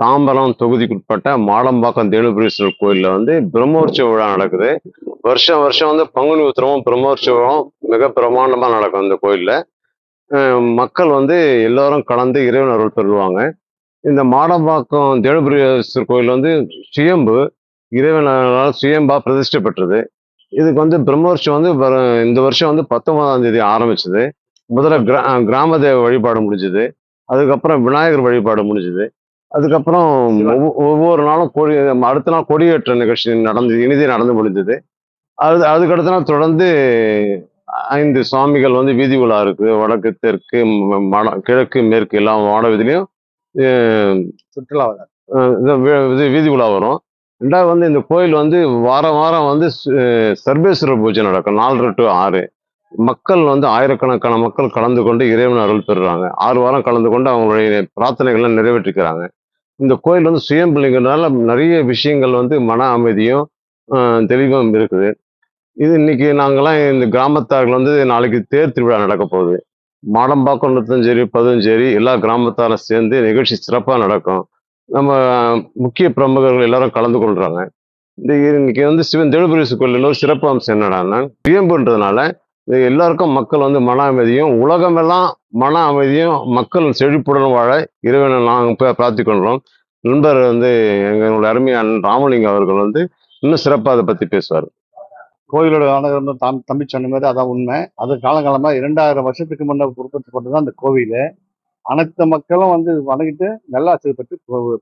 தாம்பரம் தொகுதிக்குட்பட்ட மாடம்பாக்கம் தேனுபுரீஸ்வரர் கோயில்ல வந்து பிரம்மோற்சவ விழா நடக்குது. வருஷம் வருஷம் வந்து பங்குனி உத்திரமும், பிரம்மோற்சவம் மிக பிரமாண்டமா நடக்கும் இந்த கோயில்ல. மக்கள் வந்து எல்லாரும் கலந்து இறைவன் அருள் பெறுவாங்க. இந்த மாடம்பாக்கம் தேனுபுரீஸ்வரர் கோயில் வந்து சுயம்பு, இறைவனால் சுயம்பா பிரதிஷ்டை பெற்றது. இதுக்கு வந்து பிரம்மோற்சவம் வந்து இந்த வருஷம் வந்து 19ஆம் தேதி ஆரம்பிச்சது. முதல்ல கிராம தேவ வழிபாடு முடிஞ்சது. அதுக்கப்புறம் விநாயகர் வழிபாடு முடிஞ்சது. அதுக்கப்புறம் ஒவ்வொரு நாளும் அடுத்த நாள் கொடியேற்ற நிகழ்ச்சி இனிதே நடந்து முடிந்தது. அதுக்கு அடுத்த நாள் தொடர்ந்து 5 சுவாமிகள் வந்து வீதி உலா இருக்கு. வடக்கு, தெற்கு, கிழக்கு, மேற்கு எல்லா வான வீதியிலயும் சுற்றுலா இது வீதி உலா வரும். 2வது வந்து இந்த கோயில் வந்து வாரம் வாரம் வந்து சர்வேஸ்வரர் பூஜை நடக்கும் 4 to 6. மக்கள் வந்து ஆயிரக்கணக்கான மக்கள் கலந்து கொண்டு இறைவன் அருள் பெறுறாங்க. 6 வாரம் கலந்து கொண்டு அவங்களுடைய பிரார்த்தனைகளை நிறைவேற்றிக்கிறாங்க. இந்த கோயில் வந்து சுயம்புலிங்கனால நிறைய விஷயங்கள் வந்து மன அமைதியும் தெளிவும் இருக்குது. இது இன்னைக்கு நாங்கெல்லாம் இந்த கிராமத்தார்கள் வந்து நாளைக்கு தேர் திருவிழா நடக்க போகுது. மாடம்பாக்கம், நுத்தஞ்சேரி, பதுஞ்சேரி எல்லா கிராமத்தாரும் சேர்ந்து நிகழ்ச்சி சிறப்பா நடக்கும். நம்ம முக்கிய பிரமுகர்கள் எல்லாரும் கலந்து கொள்றாங்க. இன்னைக்கு வந்து சிவன் தேனுபுரீஸ்வரர் கோயில்ல ஒரு சிறப்பு அம்சம் என்னடான்னா, சுயம்புன்றதுனால எல்லாருக்கும் மக்கள் வந்து மன அமைதியும், உலகமெல்லாம் மன அமைதியும், மக்கள் செழிப்புடன் வாழ இறைவனை நாங்க பிரார்த்திக்கொள்றோம். நண்பர் வந்து எங்களுடைய அருமை அண்ணன் ராமலிங்கம் அவர்கள் வந்து இன்னும் சிறப்பா அதை பத்தி பேசுவார். கோயிலோட ஆனகர் தம்பி சொன்ன மாதிரி அதான் உண்மை. அது காலங்காலமா 2000 வருஷத்துக்கு முன்ன உற்பத்தி அந்த கோவில். அனைத்து மக்களும் வந்து வணங்கிட்டு நல்லாசிரியர் பெற்று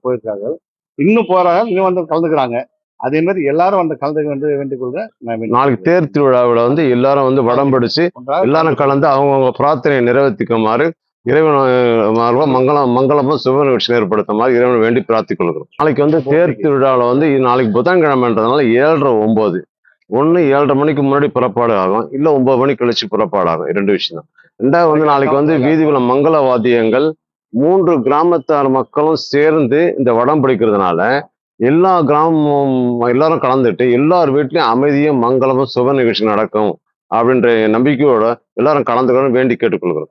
போயிருக்கார்கள். இன்னும் போறாங்க, இன்னும் வந்து கலந்துக்கிறாங்க. அதே மாதிரி எல்லாரும் வந்து கலந்துக்க வேண்டிக் கொள்கிறேன். நாளைக்கு தேர் திருவிழாவில் வந்து எல்லாரும் வந்து வடம் பிடிச்சு எல்லாரும் கலந்து அவங்கவுங்க பிரார்த்தனையை நிறைவேற்றிக்குமாறு இறைவன் மங்களமும் சுப நிகழ்ச்சி ஏற்படுத்துமாறு இறைவனை வேண்டி பிரார்த்திக் கொள்கிறோம். நாளைக்கு வந்து தேர் திருவிழாவில் வந்து நாளைக்கு புதன்கிழமைன்றதுனால 7:30 9. 7:30 மணிக்கு முன்னாடி புறப்பாடு ஆகும், இல்ல 9 மணி கழிச்சு புறப்பாடு ஆகும். 2 விஷயம் தான். 2வது வந்து நாளைக்கு வந்து வீதி உள்ள மங்கள வாத்தியங்கள் 3 கிராமத்தார் மக்களும் சேர்ந்து இந்த வடம் பிடிக்கிறதுனால எல்லா கிராமமும் எல்லாரும் கலந்துட்டு எல்லார் வீட்லயும் அமைதியும் மங்களமும் சுப நிகழ்ச்சி நடக்கும் அப்படின்ற நம்பிக்கையோட எல்லாரும் கலந்துக்கணும்னு வேண்டி கேட்டுக்கொள்கிறோம்.